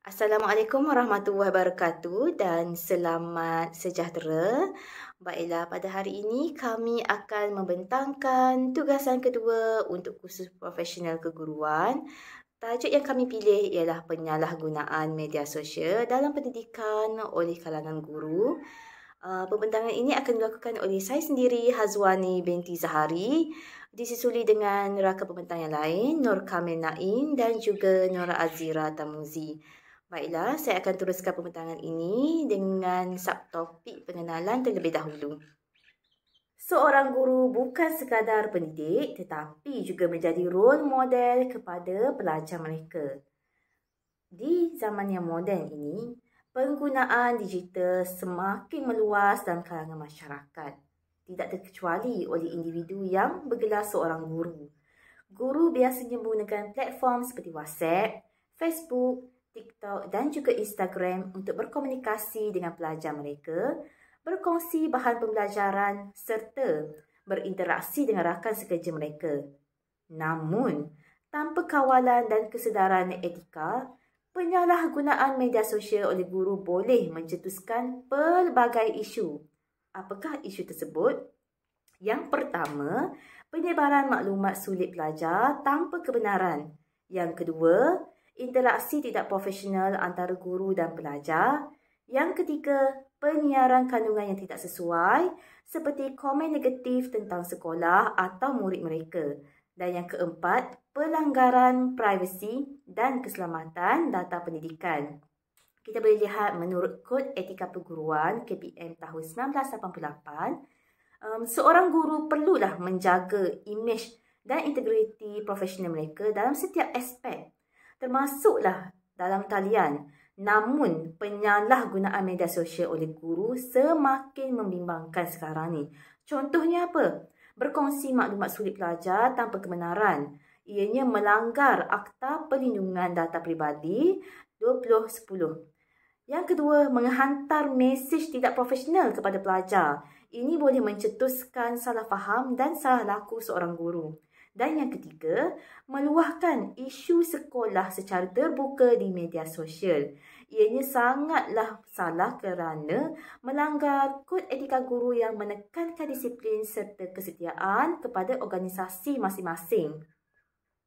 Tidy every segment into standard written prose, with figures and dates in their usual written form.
Assalamualaikum warahmatullahi wabarakatuh dan selamat sejahtera. Baiklah, pada hari ini kami akan membentangkan tugasan kedua untuk kursus profesional keguruan. Tajuk yang kami pilih ialah penyalahgunaan media sosial dalam pendidikan oleh kalangan guru. Pembentangan ini akan dilakukan oleh saya sendiri, Hazwani binti Zahari, disusuli dengan rakan pembentang yang lain, Nur Kamil Naim dan juga Nora Azira Tamuzi. Baiklah, saya akan teruskan pembentangan ini dengan subtopik pengenalan terlebih dahulu. Seorang guru bukan sekadar pendidik tetapi juga menjadi role model kepada pelajar mereka. Di zaman yang moden ini, penggunaan digital semakin meluas dalam kalangan masyarakat, tidak terkecuali oleh individu yang bergelar seorang guru. Guru biasanya menggunakan platform seperti WhatsApp, Facebook, TikTok dan juga Instagram untuk berkomunikasi dengan pelajar mereka, berkongsi bahan pembelajaran serta berinteraksi dengan rakan sekerja mereka. Namun, tanpa kawalan dan kesedaran etika, penyalahgunaan media sosial oleh guru boleh mencetuskan pelbagai isu. Apakah isu tersebut? Yang pertama, penyebaran maklumat sulit pelajar tanpa kebenaran. Yang kedua, interaksi tidak profesional antara guru dan pelajar. Yang ketiga, penyiaran kandungan yang tidak sesuai seperti komen negatif tentang sekolah atau murid mereka. Dan yang keempat, pelanggaran privasi dan keselamatan data pendidikan. Kita boleh lihat menurut Kod Etika Perguruan KPM tahun 1988, seorang guru perlulah menjaga imej dan integriti profesional mereka dalam setiap aspek, termasuklah dalam talian. Namun, penyalahgunaan media sosial oleh guru semakin membimbangkan sekarang ni. Contohnya apa? Berkongsi maklumat sulit pelajar tanpa kebenaran. Ianya melanggar Akta Perlindungan Data Peribadi 2010. Yang kedua, menghantar mesej tidak profesional kepada pelajar. Ini boleh mencetuskan salah faham dan salah laku seorang guru. Dan yang ketiga, meluahkan isu sekolah secara terbuka di media sosial. Ianya sangatlah salah kerana melanggar Kod Etika Guru yang menekankan disiplin serta kesetiaan kepada organisasi masing-masing.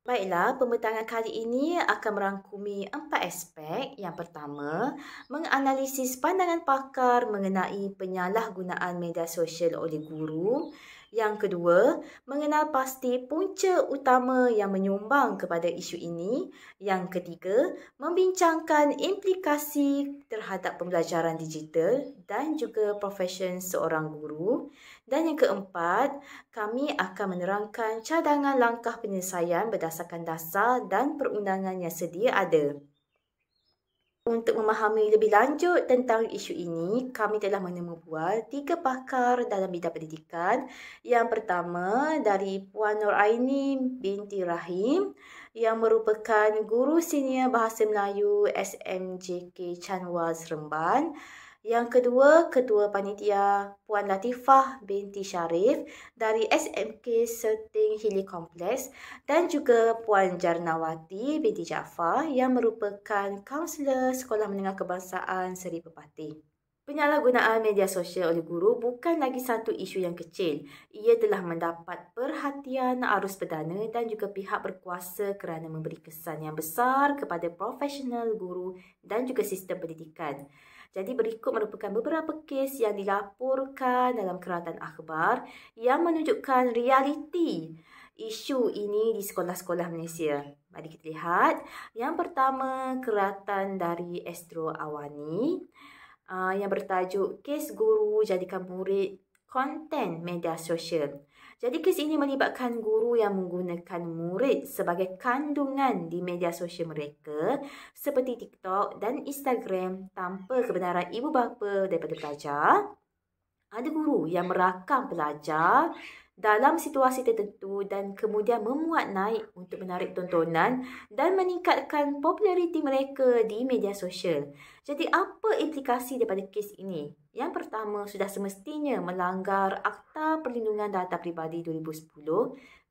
Baiklah, pembentangan kali ini akan merangkumi 4 aspek. Yang pertama, menganalisis pandangan pakar mengenai penyalahgunaan media sosial oleh guru. Yang kedua, mengenal pasti punca utama yang menyumbang kepada isu ini. Yang ketiga, membincangkan implikasi terhadap pembelajaran digital dan juga profesion seorang guru. Dan yang keempat, kami akan menerangkan cadangan langkah penyelesaian berdasarkan dasar dan perundangan yang sedia ada. Untuk memahami lebih lanjut tentang isu ini, kami telah menemubual 3 pakar dalam bidang pendidikan. Yang pertama dari Puan Nur Aini binti Rahim yang merupakan guru senior Bahasa Melayu SMJK Chanwa Seremban. Yang kedua, Ketua Panitia Puan Latifah binti Sharif dari SMK Serting Hili Complex dan juga Puan Jarnawati binti Jaafar yang merupakan Kaunselor Sekolah Menengah Kebangsaan Seri Pepatih. Penyalahgunaan media sosial oleh guru bukan lagi satu isu yang kecil. Ia telah mendapat perhatian arus perdana dan juga pihak berkuasa kerana memberi kesan yang besar kepada profesional guru dan juga sistem pendidikan. Jadi berikut merupakan beberapa kes yang dilaporkan dalam keratan akhbar yang menunjukkan realiti isu ini di sekolah-sekolah Malaysia. Mari kita lihat. Yang pertama, keratan dari Astro Awani yang bertajuk Kes Guru Jadikan Murid Konten Media Sosial. Jadi kes ini melibatkan guru yang menggunakan murid sebagai kandungan di media sosial mereka seperti TikTok dan Instagram tanpa kebenaran ibu bapa daripada pelajar. Ada guru yang merakam pelajar dalam situasi tertentu dan kemudian memuat naik untuk menarik tontonan dan meningkatkan populariti mereka di media sosial. Jadi apa implikasi daripada kes ini? Yang pertama, sudah semestinya melanggar Akta Perlindungan Data Peribadi 2010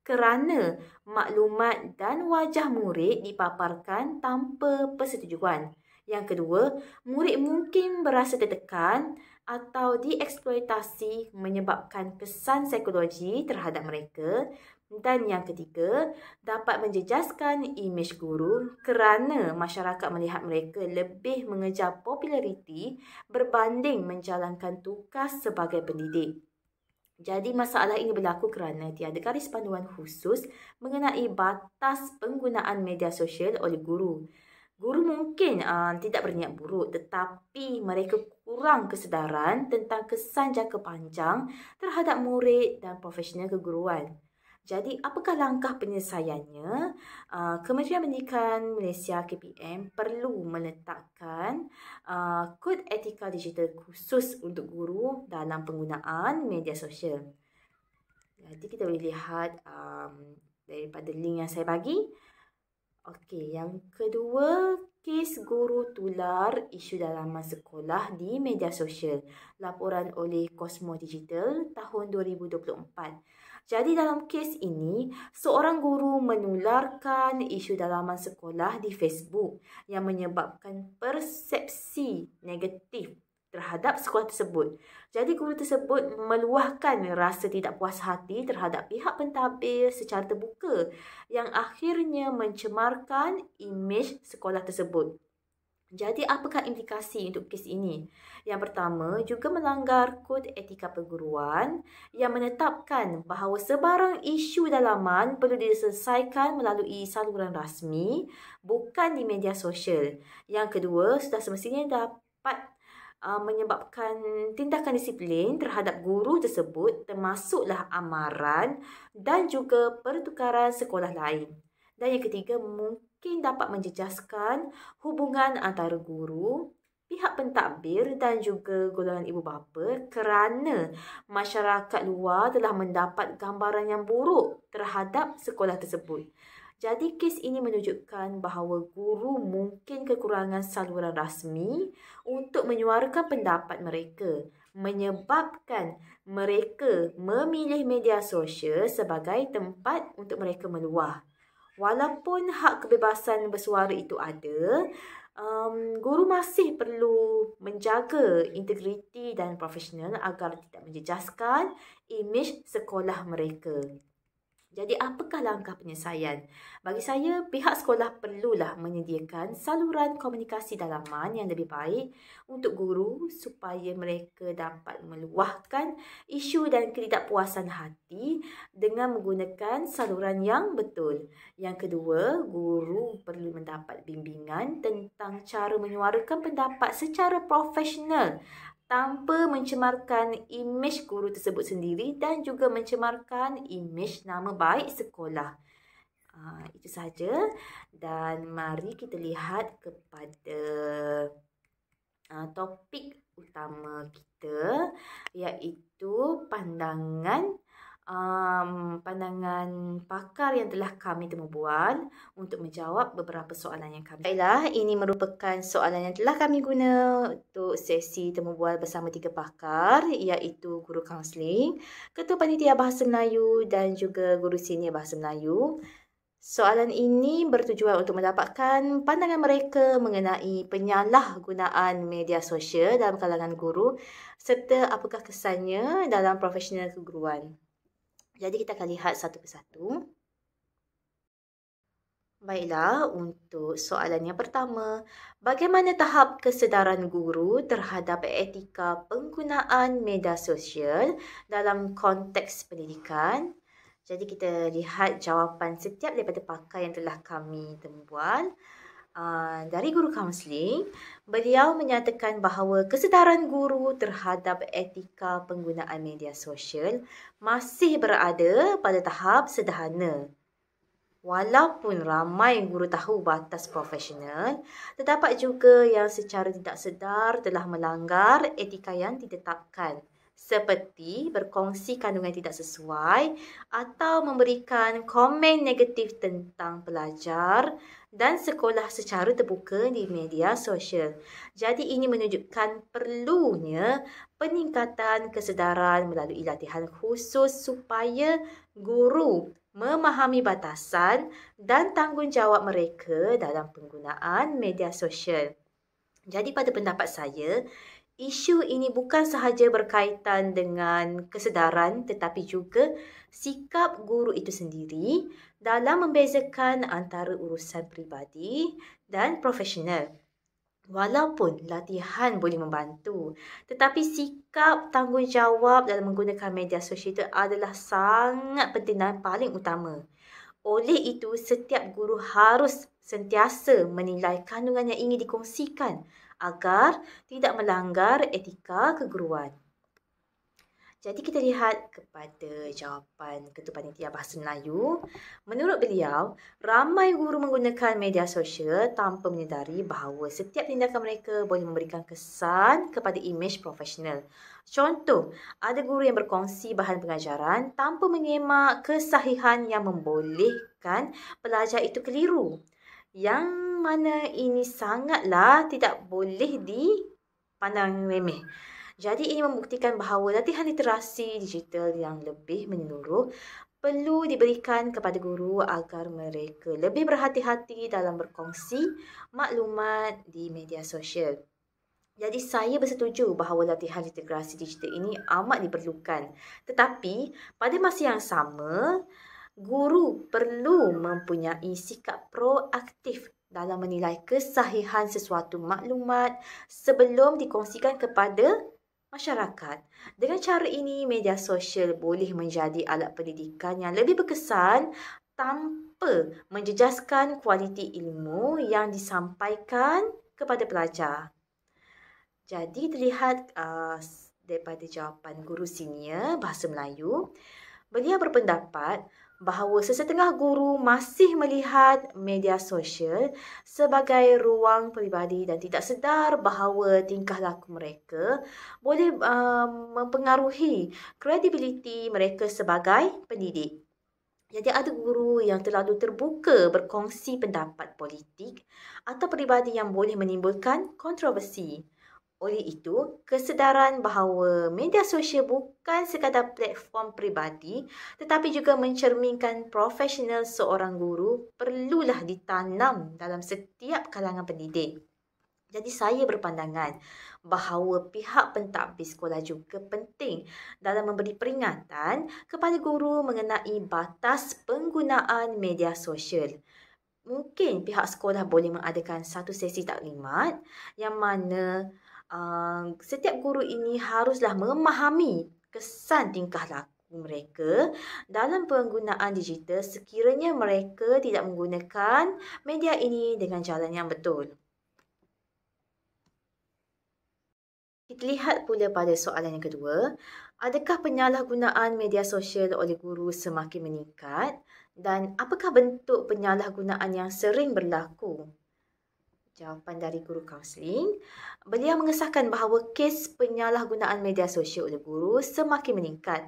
kerana maklumat dan wajah murid dipaparkan tanpa persetujuan. Yang kedua, murid mungkin berasa tertekan atau dieksploitasi menyebabkan kesan psikologi terhadap mereka. Dan yang ketiga, dapat menjejaskan imej guru kerana masyarakat melihat mereka lebih mengejar populariti berbanding menjalankan tugas sebagai pendidik. Jadi masalah ini berlaku kerana tiada garis panduan khusus mengenai batas penggunaan media sosial oleh guru. Guru mungkin tidak berniat buruk, tetapi mereka kurang kesedaran tentang kesan jangka panjang terhadap murid dan profesional keguruan. Jadi, apakah langkah penyelesaiannya? Kementerian Pendidikan Malaysia KPM perlu meletakkan kod etika digital khusus untuk guru dalam penggunaan media sosial. Jadi, kita boleh lihat daripada link yang saya bagi. Okey, yang kedua, kes guru tular isu dalaman sekolah di media sosial. Laporan oleh Cosmo Digital tahun 2024. Jadi dalam kes ini, seorang guru menularkan isu dalaman sekolah di Facebook yang menyebabkan persepsi negatif terhadap sekolah tersebut. Jadi guru tersebut meluahkan rasa tidak puas hati terhadap pihak pentadbir secara terbuka yang akhirnya mencemarkan imej sekolah tersebut. Jadi apakah implikasi untuk kes ini? Yang pertama, juga melanggar kod etika perguruan yang menetapkan bahawa sebarang isu dalaman perlu diselesaikan melalui saluran rasmi, bukan di media sosial. Yang kedua, sudah semestinya dapat menyebabkan tindakan disiplin terhadap guru tersebut, termasuklah amaran dan juga pertukaran sekolah lain. Dan yang ketiga, mungkin dapat menjejaskan hubungan antara guru, pihak pentadbir dan juga golongan ibu bapa kerana masyarakat luar telah mendapat gambaran yang buruk terhadap sekolah tersebut. Jadi kes ini menunjukkan bahawa guru mungkin kekurangan saluran rasmi untuk menyuarakan pendapat mereka, menyebabkan mereka memilih media sosial sebagai tempat untuk mereka meluah. Walaupun hak kebebasan bersuara itu ada, guru masih perlu menjaga integriti dan profesional agar tidak menjejaskan imej sekolah mereka. Jadi apakah langkah penyelesaian? Bagi saya, pihak sekolah perlulah menyediakan saluran komunikasi dalaman yang lebih baik untuk guru supaya mereka dapat meluahkan isu dan ketidakpuasan hati dengan menggunakan saluran yang betul. Yang kedua, guru perlu mendapat bimbingan tentang cara menyuarakan pendapat secara profesional tanpa mencemarkan imej guru tersebut sendiri dan juga mencemarkan imej nama baik sekolah. Itu sahaja, dan mari kita lihat kepada topik utama kita, iaitu pandangan pakar yang telah kami temubual untuk menjawab beberapa soalan yang kami. Baiklah, ini merupakan soalan yang telah kami guna untuk sesi temubual bersama 3 pakar, iaitu guru kaunseling, ketua panitia bahasa Melayu dan juga guru senior bahasa Melayu. Soalan ini bertujuan untuk mendapatkan pandangan mereka mengenai penyalahgunaan media sosial dalam kalangan guru serta apakah kesannya dalam profesional keguruan. Jadi kita akan lihat satu persatu. Baiklah, untuk soalan yang pertama, bagaimana tahap kesedaran guru terhadap etika penggunaan media sosial dalam konteks pendidikan? Jadi kita lihat jawapan setiap daripada pakar yang telah kami temubual. Dari guru kaunseling, beliau menyatakan bahawa kesedaran guru terhadap etika penggunaan media sosial masih berada pada tahap sederhana. Walaupun ramai guru tahu batas profesional, terdapat juga yang secara tidak sedar telah melanggar etika yang ditetapkan, seperti berkongsi kandungan tidak sesuai atau memberikan komen negatif tentang pelajar dan sekolah secara terbuka di media sosial. Jadi ini menunjukkan perlunya peningkatan kesedaran melalui latihan khusus supaya guru memahami batasan dan tanggungjawab mereka dalam penggunaan media sosial. Jadi pada pendapat saya, isu ini bukan sahaja berkaitan dengan kesedaran tetapi juga sikap guru itu sendiri dalam membezakan antara urusan peribadi dan profesional. Walaupun latihan boleh membantu, tetapi sikap tanggungjawab dalam menggunakan media sosial itu adalah sangat penting dan paling utama. Oleh itu, setiap guru harus sentiasa menilai kandungan yang ingin dikongsikan agar tidak melanggar etika keguruan. Jadi kita lihat kepada jawapan Ketua Panitia Bahasa Melayu. Menurut beliau, ramai guru menggunakan media sosial tanpa menyedari bahawa setiap tindakan mereka boleh memberikan kesan kepada imej profesional. Contoh, ada guru yang berkongsi bahan pengajaran tanpa menyemak kesahihan yang membolehkan pelajar itu keliru. Yang mana ini sangatlah tidak boleh dipandang remeh. Jadi ini membuktikan bahawa latihan literasi digital yang lebih menyeluruh perlu diberikan kepada guru agar mereka lebih berhati-hati dalam berkongsi maklumat di media sosial. Jadi saya bersetuju bahawa latihan literasi digital ini amat diperlukan. Tetapi pada masa yang sama, guru perlu mempunyai sikap proaktif dalam menilai kesahihan sesuatu maklumat sebelum dikongsikan kepada masyarakat. Dengan cara ini, media sosial boleh menjadi alat pendidikan yang lebih berkesan tanpa menjejaskan kualiti ilmu yang disampaikan kepada pelajar. Jadi terlihat daripada jawapan guru senior Bahasa Melayu, beliau berpendapat bahawa sesetengah guru masih melihat media sosial sebagai ruang peribadi dan tidak sedar bahawa tingkah laku mereka boleh mempengaruhi kredibiliti mereka sebagai pendidik. Jadi ada guru yang terlalu terbuka berkongsi pendapat politik atau peribadi yang boleh menimbulkan kontroversi. Oleh itu, kesedaran bahawa media sosial bukan sekadar platform peribadi tetapi juga mencerminkan profesional seorang guru perlulah ditanam dalam setiap kalangan pendidik. Jadi saya berpandangan bahawa pihak pentadbir sekolah juga penting dalam memberi peringatan kepada guru mengenai batas penggunaan media sosial. Mungkin pihak sekolah boleh mengadakan satu sesi taklimat yang mana setiap guru ini haruslah memahami kesan tingkah laku mereka dalam penggunaan digital sekiranya mereka tidak menggunakan media ini dengan jalan yang betul. Kita lihat pula pada soalan yang kedua, adakah penyalahgunaan media sosial oleh guru semakin meningkat dan apakah bentuk penyalahgunaan yang sering berlaku? Jawapan dari guru kaunseling, beliau mengesahkan bahawa kes penyalahgunaan media sosial oleh guru semakin meningkat.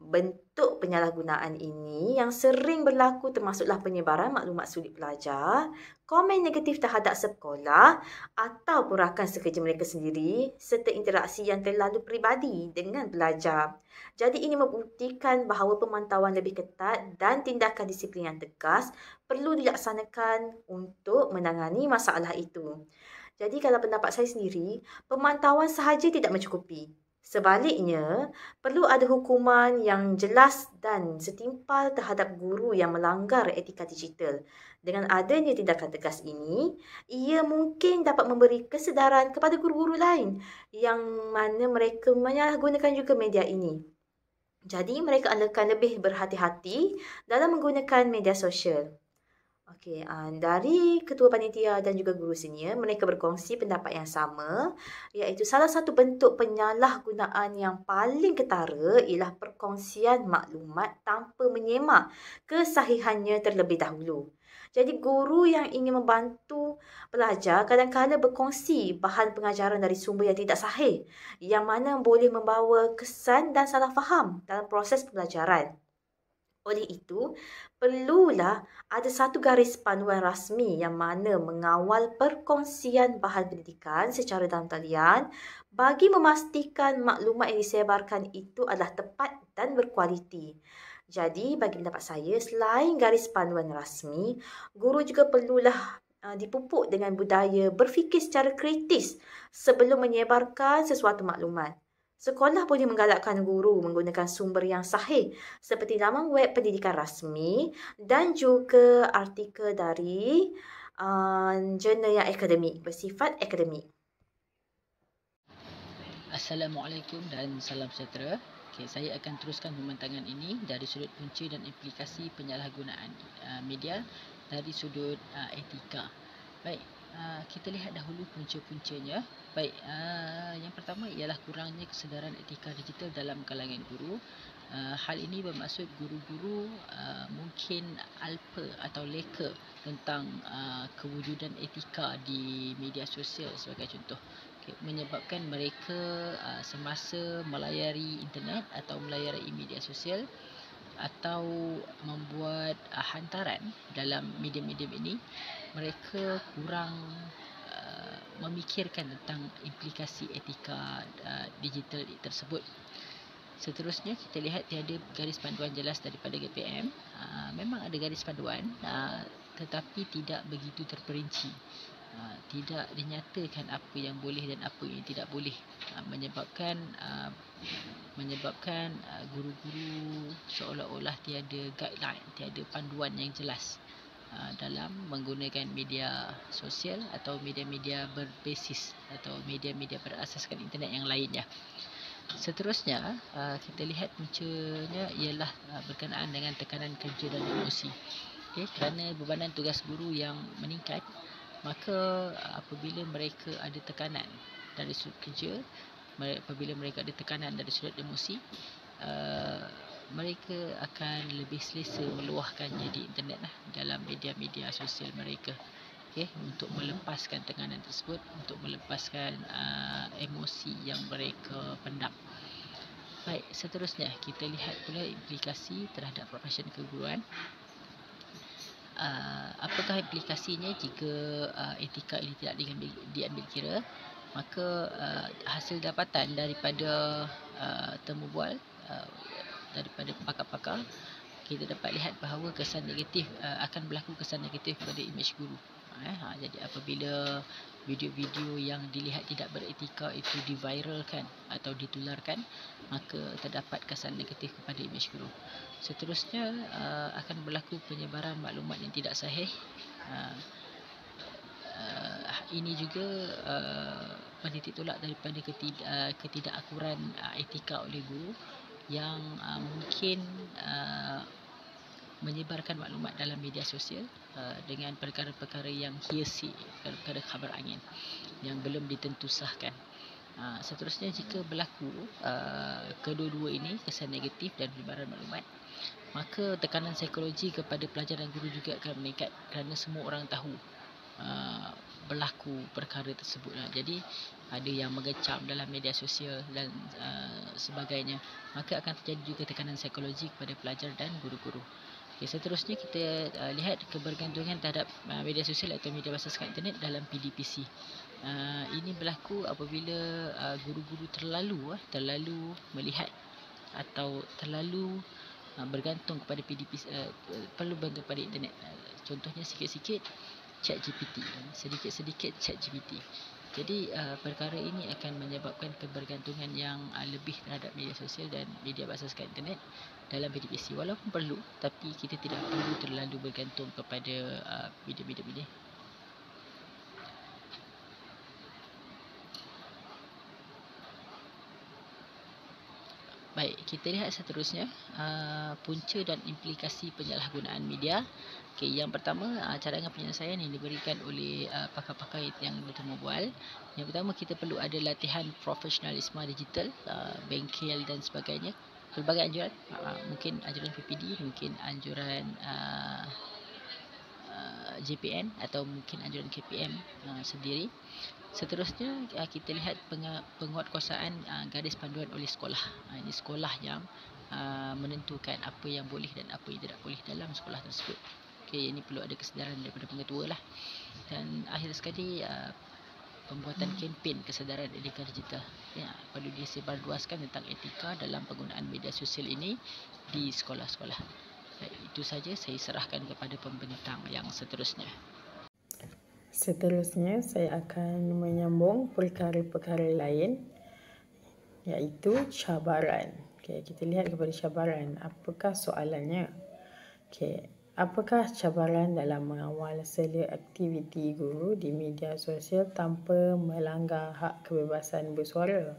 Bentuk penyalahgunaan ini yang sering berlaku termasuklah penyebaran maklumat sulit pelajar, komen negatif terhadap sekolah ataupun rakan sekerja mereka sendiri serta interaksi yang terlalu peribadi dengan pelajar. Jadi ini membuktikan bahawa pemantauan lebih ketat dan tindakan disiplin yang tegas perlu dilaksanakan untuk menangani masalah itu. Jadi kalau pendapat saya sendiri, pemantauan sahaja tidak mencukupi. Sebaliknya, perlu ada hukuman yang jelas dan setimpal terhadap guru yang melanggar etika digital. Dengan adanya tindakan tegas ini, ia mungkin dapat memberi kesedaran kepada guru-guru lain yang mana mereka menyalahgunakan juga media ini. Jadi, mereka akan lebih berhati-hati dalam menggunakan media sosial. Okey, dari Ketua Panitia dan juga guru senior, mereka berkongsi pendapat yang sama, iaitu salah satu bentuk penyalahgunaan yang paling ketara ialah perkongsian maklumat tanpa menyemak kesahihannya terlebih dahulu. Jadi guru yang ingin membantu pelajar kadang-kadang berkongsi bahan pengajaran dari sumber yang tidak sahih, yang mana boleh membawa kesan dan salah faham dalam proses pembelajaran. Oleh itu, perlulah ada satu garis panduan rasmi yang mana mengawal perkongsian bahan pendidikan secara dalam talian bagi memastikan maklumat yang disebarkan itu adalah tepat dan berkualiti. Jadi, bagi pendapat saya, selain garis panduan rasmi, guru juga perlulah dipupuk dengan budaya berfikir secara kritis sebelum menyebarkan sesuatu maklumat. Sekolah boleh menggalakkan guru menggunakan sumber yang sahih seperti laman web pendidikan rasmi dan juga artikel dari jurnal yang akademik, bersifat akademik. Assalamualaikum dan salam sejahtera. Saya akan teruskan pembentangan ini dari sudut punca dan implikasi penyalahgunaan media dari sudut etika. Baik, kita lihat dahulu punca-puncanya. Baik, yang pertama ialah kurangnya kesedaran etika digital dalam kalangan guru. Hal ini bermaksud guru-guru mungkin alpa atau leka tentang kewujudan etika di media sosial sebagai contoh. Menyebabkan mereka semasa melayari internet atau melayari media sosial atau membuat hantaran dalam medium-medium ini, mereka kurang memikirkan tentang implikasi etika digital tersebut. Seterusnya kita lihat tiada garis panduan jelas daripada GPM. Memang ada garis panduan tetapi tidak begitu terperinci. Tidak dinyatakan apa yang boleh dan apa yang tidak boleh, menyebabkan guru-guru seolah-olah tiada guideline, tiada panduan yang jelas dalam menggunakan media sosial atau media-media berbasis atau media-media berasaskan internet yang lainnya. Seterusnya kita lihat puncanya ialah berkenaan dengan tekanan kerja dan emosi. Kerana bebanan tugas guru yang meningkat, maka apabila mereka ada tekanan dari sudut kerja, apabila mereka ada tekanan dari sudut emosi, mereka akan lebih selesa meluahkannya di internet dalam media-media sosial mereka. Untuk melepaskan tekanan tersebut, untuk melepaskan emosi yang mereka pendam. Baik, seterusnya kita lihat pula implikasi terhadap profesi keguruan. Apakah implikasinya jika etika ini tidak diambil kira? Maka hasil dapatan daripada temu bual daripada pakar-pakar, kita dapat lihat bahawa kesan negatif akan berlaku kesan negatif pada imej guru. Jadi apabila video-video yang dilihat tidak beretika itu diviralkan atau ditularkan, maka terdapat kesan negatif kepada imej guru. Seterusnya akan berlaku penyebaran maklumat yang tidak sahih. Ini juga menitik tolak daripada ketidakakuran etika oleh guru yang mungkin menyebarkan maklumat dalam media sosial dengan perkara-perkara yang hearsay, perkara khabar angin yang belum ditentu sahkan. Seterusnya jika berlaku kedua-dua ini, kesan negatif dan penyebaran maklumat, maka tekanan psikologi kepada pelajar dan guru juga akan meningkat kerana semua orang tahu berlaku perkara tersebut. Jadi ada yang mengecam dalam media sosial dan sebagainya, maka akan terjadi juga tekanan psikologi kepada pelajar dan guru-guru. Seterusnya kita lihat kebergantungan terhadap media sosial atau media berasaskan internet dalam PDPC. Ini berlaku apabila guru-guru terlalu melihat atau terlalu bergantung kepada PDPC, perlu bergantung pada internet. Contohnya sikit-sikit ChatGPT, sedikit-sedikit ChatGPT. Jadi perkara ini akan menyebabkan kebergantungan yang lebih terhadap media sosial dan media berasaskan internet dalam PDPC. Walaupun perlu, tapi kita tidak perlu terlalu bergantung kepada media-media ini. Baik, kita lihat seterusnya punca dan implikasi penyalahgunaan media. Yang pertama, cadangan penyelesaian yang diberikan oleh pakar-pakar yang bertemu bual. Yang pertama, kita perlu ada latihan profesionalisme digital, bengkel dan sebagainya. Pelbagai anjuran, mungkin anjuran PPD, mungkin anjuran JPN atau mungkin anjuran KPM sendiri. Seterusnya kita lihat penguatkuasaan garis panduan oleh sekolah. Ini sekolah yang menentukan apa yang boleh dan apa yang tidak boleh dalam sekolah tersebut. Ini perlu ada kesedaran daripada pengetua lah. Dan akhir sekali pembuatan kempen kesedaran etika digital. Perlu disebarluaskan tentang etika dalam penggunaan media sosial ini di sekolah-sekolah. Itu saja, saya serahkan kepada pembentang yang seterusnya. Seterusnya, saya akan menyambung perkara-perkara lain, iaitu cabaran. Kita lihat kepada cabaran. Apakah soalannya? Apakah cabaran dalam mengawal sela aktiviti guru di media sosial tanpa melanggar hak kebebasan bersuara?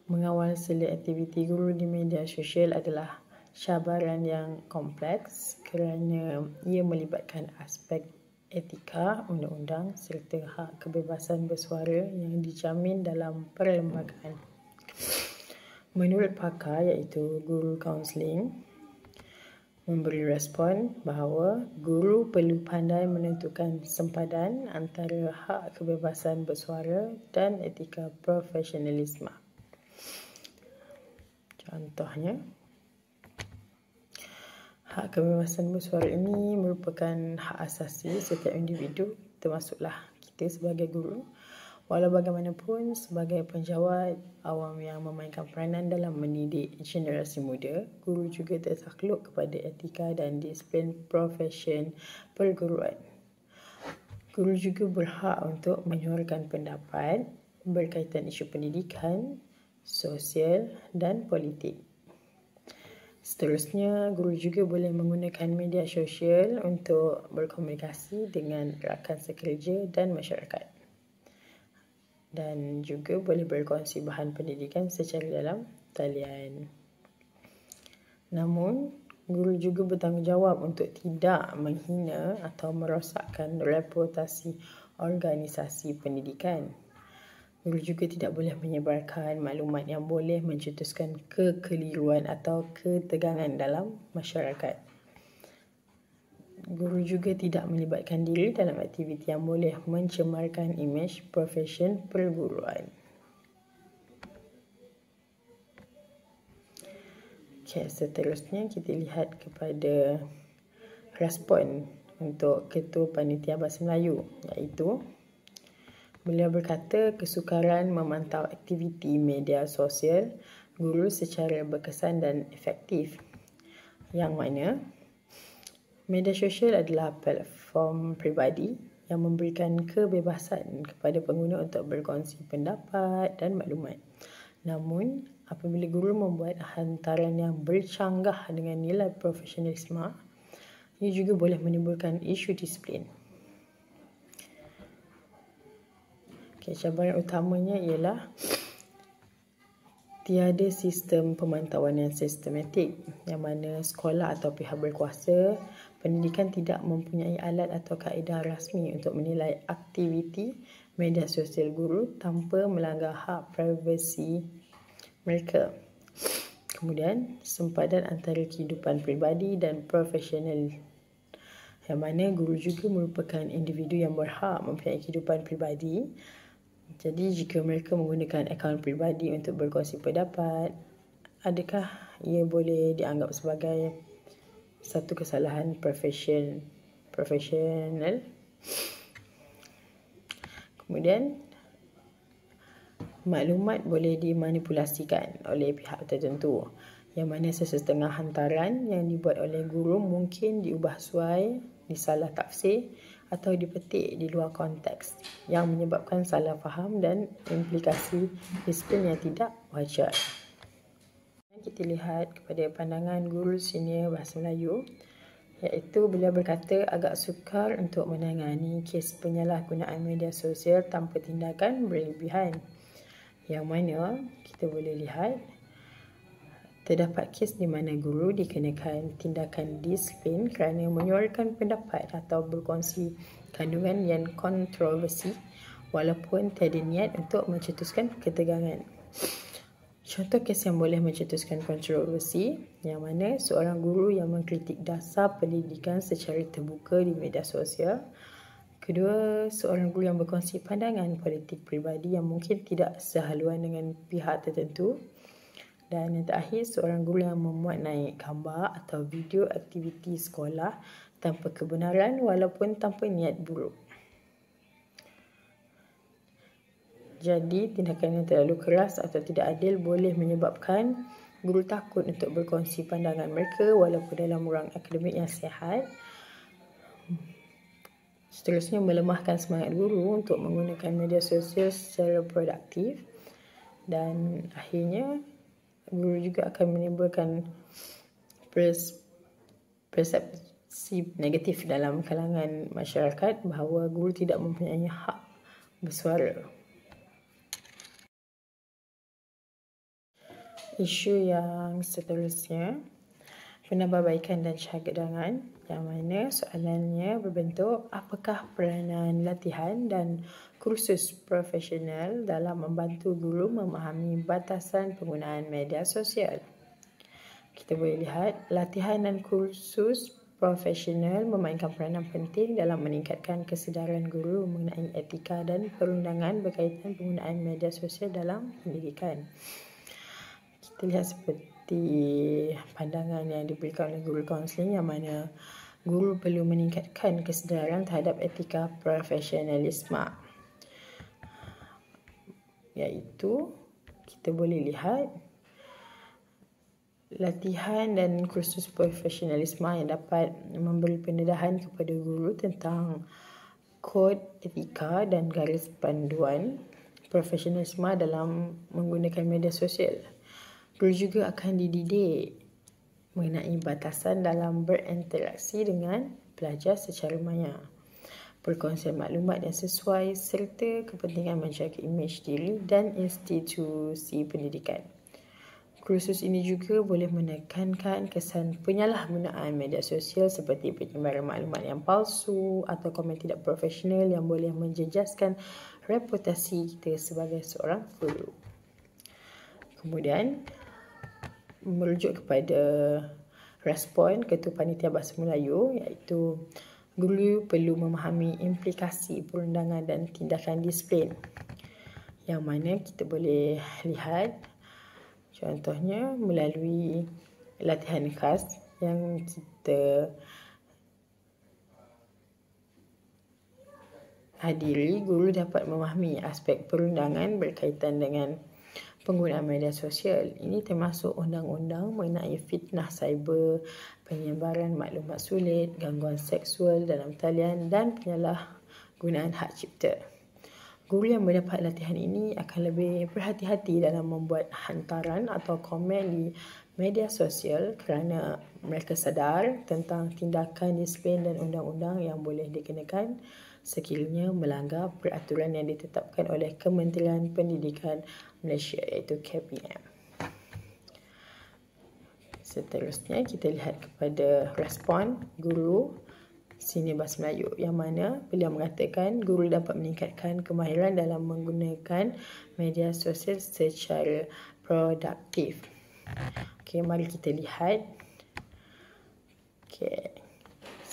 Mengawal sela aktiviti guru di media sosial adalah cabaran yang kompleks kerana ia melibatkan aspek etika, undang-undang serta hak kebebasan bersuara yang dijamin dalam perlembagaan. Menurut pakar iaitu guru kaunseling, memberi respon bahawa guru perlu pandai menentukan sempadan antara hak kebebasan bersuara dan etika profesionalisme. Contohnya, hak kebebasan bersuara ini merupakan hak asasi setiap individu, termasuklah kita sebagai guru. Walau bagaimanapun, sebagai penjawat awam yang memainkan peranan dalam mendidik generasi muda, guru juga tertakluk kepada etika dan disiplin profesion perguruan. Guru juga berhak untuk menyuarakan pendapat berkaitan isu pendidikan, sosial dan politik. Seterusnya, guru juga boleh menggunakan media sosial untuk berkomunikasi dengan rakan sekerja dan masyarakat. Dan juga boleh berkongsi bahan pendidikan secara dalam talian. Namun, guru juga bertanggungjawab untuk tidak menghina atau merosakkan reputasi organisasi pendidikan. Guru juga tidak boleh menyebarkan maklumat yang boleh mencetuskan kekeliruan atau ketegangan dalam masyarakat. Guru juga tidak melibatkan diri dalam aktiviti yang boleh mencemarkan imej profesion perguruan. Seterusnya kita lihat kepada respon untuk Ketua Panitia Bahasa Melayu, iaitu beliau berkata kesukaran memantau aktiviti media sosial guru secara berkesan dan efektif. Yang mana media sosial adalah platform peribadi yang memberikan kebebasan kepada pengguna untuk berkongsi pendapat dan maklumat. Namun, apabila guru membuat hantaran yang bercanggah dengan nilai profesionalisme, ia juga boleh menimbulkan isu disiplin. Cabaran utamanya ialah tiada sistem pemantauan yang sistematik, yang mana sekolah atau pihak berkuasa pendidikan tidak mempunyai alat atau kaedah rasmi untuk menilai aktiviti media sosial guru tanpa melanggar hak privasi mereka. Kemudian, sempadan antara kehidupan peribadi dan profesional, yang mana guru juga merupakan individu yang berhak mempunyai kehidupan peribadi. Jadi, jika mereka menggunakan akaun peribadi untuk berkongsi pendapat, adakah ia boleh dianggap sebagai satu kesalahan profesional? Kemudian, maklumat boleh dimanipulasikan oleh pihak tertentu, yang mana sesetengah hantaran yang dibuat oleh guru mungkin diubah suai, disalah tafsir atau dipetik di luar konteks, yang menyebabkan salah faham dan implikasi disiplin yang tidak wajar. Kita lihat kepada pandangan guru senior Bahasa Melayu, iaitu beliau berkata agak sukar untuk menangani kes penyalahgunaan media sosial tanpa tindakan berlebihan. Yang mana kita boleh lihat terdapat kes di mana guru dikenakan tindakan disiplin kerana menyuarakan pendapat atau berkongsi kandungan yang kontroversi walaupun tiada niat untuk mencetuskan ketegangan. Contoh kes yang boleh mencetuskan kontroversi, yang mana seorang guru yang mengkritik dasar pendidikan secara terbuka di media sosial. Kedua, seorang guru yang berkongsi pandangan politik peribadi yang mungkin tidak sehaluan dengan pihak tertentu. Dan yang terakhir, seorang guru yang memuat naik gambar atau video aktiviti sekolah tanpa kebenaran walaupun tanpa niat buruk. Jadi, tindakan yang terlalu keras atau tidak adil boleh menyebabkan guru takut untuk berkongsi pandangan mereka walaupun dalam ruang akademik yang sihat. Seterusnya, melemahkan semangat guru untuk menggunakan media sosial secara produktif. Dan akhirnya, guru juga akan menimbulkan persepsi negatif dalam kalangan masyarakat bahawa guru tidak mempunyai hak bersuara. Isu yang seterusnya, penambahbaikan dan cadangan, yang mana soalannya berbentuk apakah peranan latihan dan kursus profesional dalam membantu guru memahami batasan penggunaan media sosial. Kita boleh lihat latihan dan kursus profesional memainkan peranan penting dalam meningkatkan kesedaran guru mengenai etika dan perundangan berkaitan penggunaan media sosial dalam pendidikan. Kita lihat seperti pandangan yang diberikan oleh guru kaunseling, yang mana guru perlu meningkatkan kesedaran terhadap etika profesionalisme. Iaitu, kita boleh lihat latihan dan kursus profesionalisme yang dapat memberi pendedahan kepada guru tentang kod etika dan garis panduan profesionalisme dalam menggunakan media sosial. Guru juga akan dididik mengenai batasan dalam berinteraksi dengan pelajar secara maya, perkongsian maklumat yang sesuai serta kepentingan menjaga imej diri dan institusi pendidikan. Kursus ini juga boleh menekankan kesan penyalahgunaan media sosial seperti penyebaran maklumat yang palsu atau komen tidak profesional yang boleh menjejaskan reputasi kita sebagai seorang guru. Kemudian, merujuk kepada respon Ketua Panitia Bahasa Melayu, iaitu guru perlu memahami implikasi perundangan dan tindakan disiplin, yang mana kita boleh lihat contohnya melalui latihan khas yang kita hadiri. Guru dapat memahami aspek perundangan berkaitan dengan penggunaan media sosial. Ini termasuk undang-undang mengenai fitnah cyber, penyebaran maklumat sulit, gangguan seksual dalam talian dan penyalahgunaan hak cipta. Guru yang mendapat latihan ini akan lebih berhati-hati dalam membuat hantaran atau komen di media sosial kerana mereka sadar tentang tindakan disiplin dan undang-undang yang boleh dikenakan sekiranya melanggar peraturan yang ditetapkan oleh Kementerian Pendidikan Malaysia, iaitu KPM. Seterusnya, kita lihat kepada respon guru senior Bahasa Melayu, yang mana beliau mengatakan guru dapat meningkatkan kemahiran dalam menggunakan media sosial secara produktif. Okey, mari kita lihat. Okey.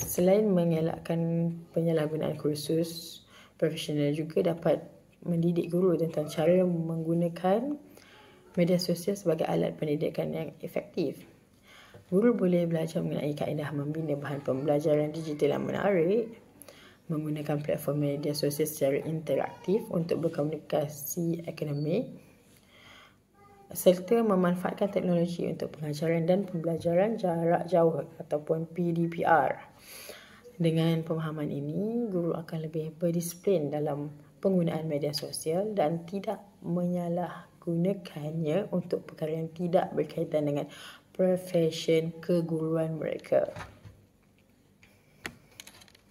Selain mengelakkan penyalahgunaan kursus profesional, juga dapat mendidik guru tentang cara menggunakan media sosial sebagai alat pendidikan yang efektif. Guru boleh belajar mengenai kaedah membina bahan pembelajaran digital yang menarik, menggunakan platform media sosial secara interaktif untuk berkomunikasi akademik, serta memanfaatkan teknologi untuk pengajaran dan pembelajaran jarak jauh ataupun PDPR. Dengan pemahaman ini, guru akan lebih berdisiplin dalam penggunaan media sosial dan tidak menyalahgunakannya untuk perkara yang tidak berkaitan dengan profesion keguruan mereka.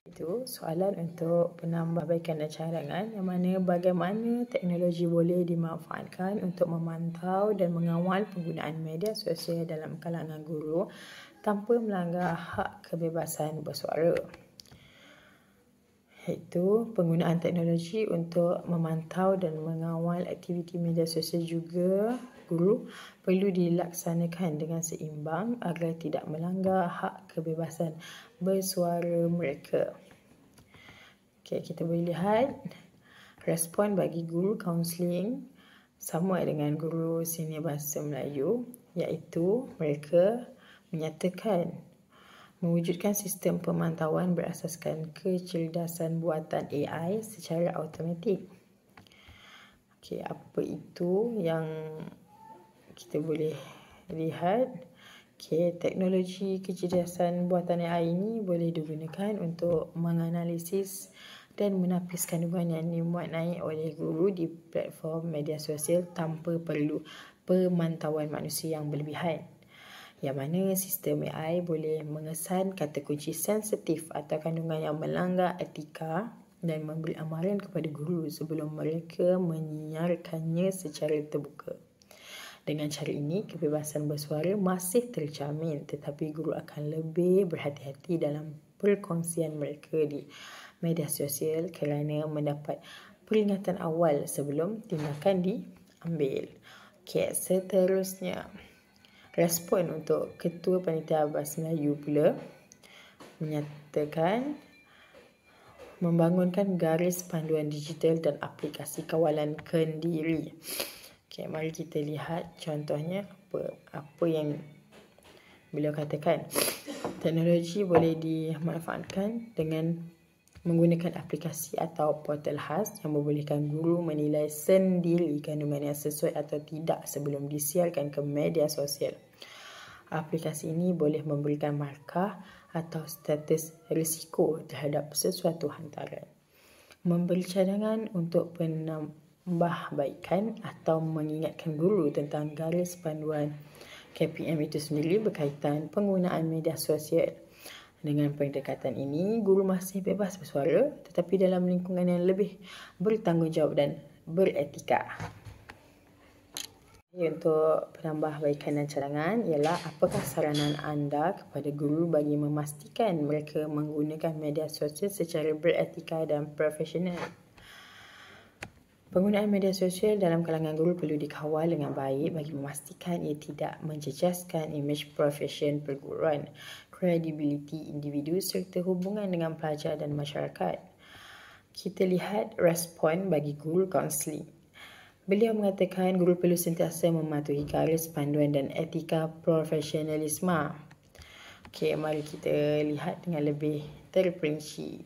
Itu soalan untuk penambahbaikan dan cadangan, yang mana bagaimana teknologi boleh dimanfaatkan untuk memantau dan mengawal penggunaan media sosial dalam kalangan guru tanpa melanggar hak kebebasan bersuara. Iaitu penggunaan teknologi untuk memantau dan mengawal aktiviti media sosial juga guru perlu dilaksanakan dengan seimbang agar tidak melanggar hak kebebasan bersuara mereka. Okey, kita boleh lihat respon bagi guru kaunseling sama dengan guru senior Bahasa Melayu, iaitu mereka menyatakan mewujudkan sistem pemantauan berasaskan kecerdasan buatan AI secara automatik. Okey, apa itu yang kita boleh lihat? Teknologi kecerdasan buatan AI ini boleh digunakan untuk menganalisis dan menapis kandungan yang dimuat naik oleh guru di platform media sosial tanpa perlu pemantauan manusia yang berlebihan. Yang mana sistem AI boleh mengesan kata kunci sensitif atau kandungan yang melanggar etika dan memberi amaran kepada guru sebelum mereka menyiarkannya secara terbuka. Dengan cara ini, kebebasan bersuara masih terjamin, tetapi guru akan lebih berhati-hati dalam perkongsian mereka di media sosial kerana mendapat peringatan awal sebelum tindakan diambil. Seterusnya, respon untuk Ketua Panitia Bahasa Melayu pula menyatakan membangunkan garis panduan digital dan aplikasi kawalan kendiri. Mari kita lihat contohnya apa yang beliau katakan. Teknologi boleh dimanfaatkan dengan menggunakan aplikasi atau portal khas yang membolehkan guru menilai sendiri kandungan yang sesuai atau tidak sebelum disiarkan ke media sosial. Aplikasi ini boleh memberikan markah atau status risiko terhadap sesuatu hantaran, memberi cadangan untuk penambahbaikan atau mengingatkan guru tentang garis panduan KPM itu sendiri berkaitan penggunaan media sosial. Dengan pendekatan ini, guru masih bebas bersuara tetapi dalam lingkungan yang lebih bertanggungjawab dan beretika. Untuk penambahbaikan dan cadangan ialah apakah saranan anda kepada guru bagi memastikan mereka menggunakan media sosial secara beretika dan profesional? Penggunaan media sosial dalam kalangan guru perlu dikawal dengan baik bagi memastikan ia tidak menjejaskan imej profesion perguruan, kredibiliti individu serta hubungan dengan pelajar dan masyarakat. Kita lihat respon bagi guru kaunseling. Beliau mengatakan guru perlu sentiasa mematuhi garis panduan dan etika profesionalisme. Mari kita lihat dengan lebih terperinci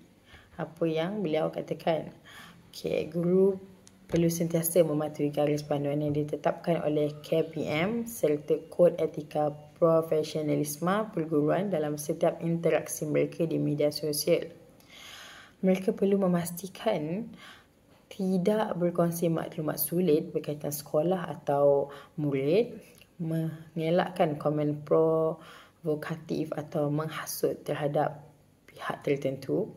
apa yang beliau katakan. Guru perlu sentiasa mematuhi garis panduan yang ditetapkan oleh KPM serta kod etika profesionalisme perguruan dalam setiap interaksi mereka di media sosial. Mereka perlu memastikan tidak berkongsi maklumat sulit berkaitan sekolah atau murid, mengelakkan komen provokatif atau menghasut terhadap pihak tertentu,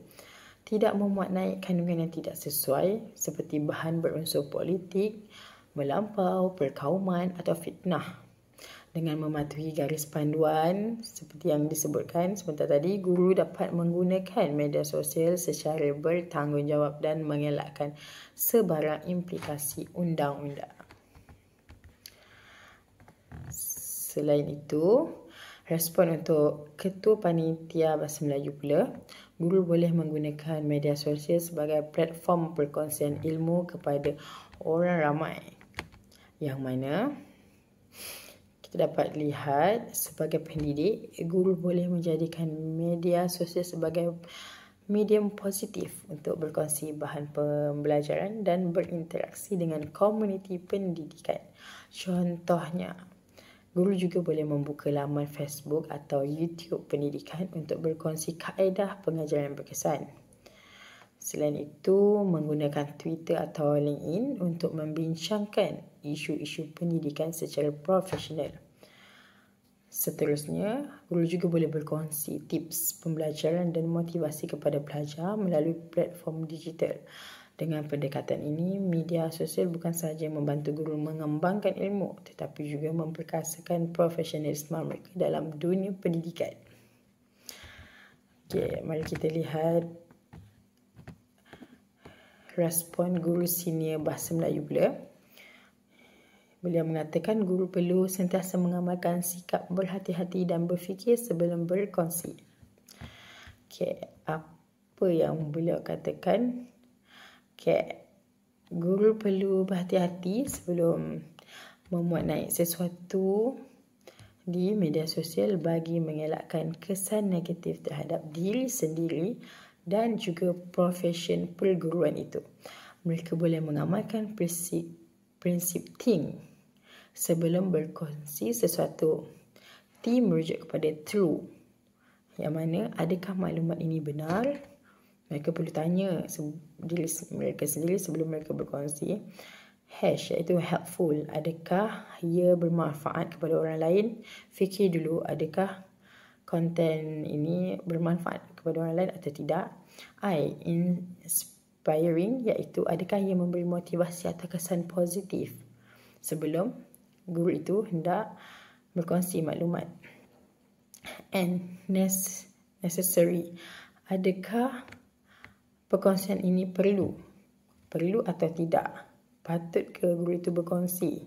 tidak memuat naik kandungan yang tidak sesuai seperti bahan berunsur politik, melampau, perkauman atau fitnah. Dengan mematuhi garis panduan seperti yang disebutkan sebentar tadi, guru dapat menggunakan media sosial secara bertanggungjawab dan mengelakkan sebarang implikasi undang-undang. Selain itu, respon untuk Ketua Panitia Bahasa Melayu pula, guru boleh menggunakan media sosial sebagai platform perkongsian ilmu kepada orang ramai. Yang mana kita dapat lihat sebagai pendidik, guru boleh menjadikan media sosial sebagai medium positif untuk berkongsi bahan pembelajaran dan berinteraksi dengan komuniti pendidikan. Contohnya, guru juga boleh membuka laman Facebook atau YouTube pendidikan untuk berkongsi kaedah pengajaran berkesan. Selain itu, menggunakan Twitter atau LinkedIn untuk membincangkan isu-isu pendidikan secara profesional. Seterusnya, guru juga boleh berkongsi tips pembelajaran dan motivasi kepada pelajar melalui platform digital. Dengan pendekatan ini, media sosial bukan sahaja membantu guru mengembangkan ilmu tetapi juga memperkasakan profesionalisme mereka dalam dunia pendidikan. Mari kita lihat respon guru senior Bahasa Melayu pula. Beliau mengatakan guru perlu sentiasa mengamalkan sikap berhati-hati dan berfikir sebelum berkongsi. Apa yang beliau katakan? Guru perlu berhati-hati sebelum memuat naik sesuatu di media sosial bagi mengelakkan kesan negatif terhadap diri sendiri dan juga profesion perguruan itu. Mereka boleh mengamalkan prinsip think sebelum berkongsi sesuatu. T merujuk kepada true, yang mana adakah maklumat ini benar. Mereka perlu tanya diri mereka sendiri sebelum mereka berkongsi. Hash iaitu helpful, adakah ia bermanfaat kepada orang lain. Fikir dulu adakah konten ini bermanfaat kepada orang lain atau tidak. I, inspiring, iaitu adakah ia memberi motivasi atau kesan positif sebelum guru itu hendak berkongsi maklumat. N, necessary, adakah perkongsian ini perlu atau tidak, patut ke guru itu berkongsi.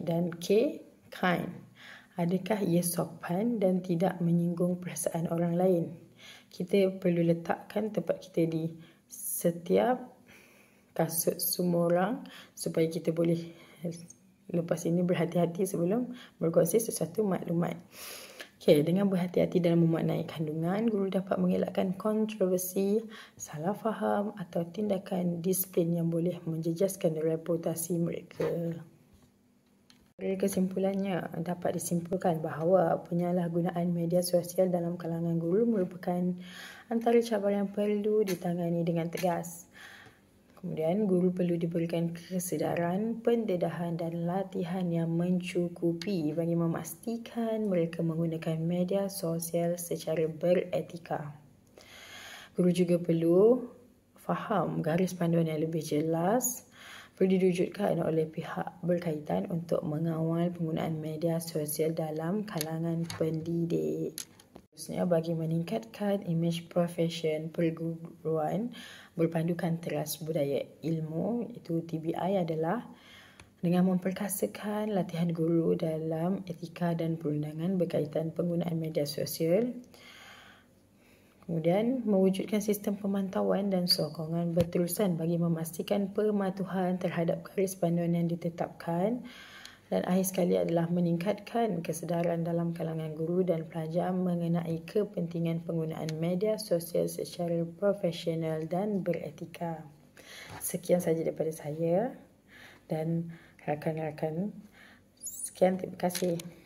Dan K, kind, adakah ia sopan dan tidak menyinggung perasaan orang lain. Kita perlu letakkan tempat kita di setiap kasut semua orang supaya kita boleh lepas ini berhati-hati sebelum berkongsi sesuatu maklumat. Dengan berhati-hati dalam memaknai kandungan, guru dapat mengelakkan kontroversi, salah faham atau tindakan disiplin yang boleh menjejaskan reputasi mereka. Kesimpulannya, dapat disimpulkan bahawa penyalahgunaan media sosial dalam kalangan guru merupakan antara cabaran yang perlu ditangani dengan tegas. Kemudian, guru perlu diberikan kesedaran, pendedahan dan latihan yang mencukupi bagi memastikan mereka menggunakan media sosial secara beretika. Guru juga perlu faham garis panduan yang lebih jelas perlu diwujudkan oleh pihak berkaitan untuk mengawal penggunaan media sosial dalam kalangan pendidik. Seterusnya, bagi meningkatkan imej profesion perguruan berpandukan teras budaya ilmu, itu TBI, adalah dengan memperkasakan latihan guru dalam etika dan perundangan berkaitan penggunaan media sosial. Kemudian, mewujudkan sistem pemantauan dan sokongan berterusan bagi memastikan pematuhan terhadap garis panduan yang ditetapkan. Dan akhir sekali adalah meningkatkan kesedaran dalam kalangan guru dan pelajar mengenai kepentingan penggunaan media sosial secara profesional dan beretika. Sekian sahaja daripada saya dan rakan-rakan. Sekian, terima kasih.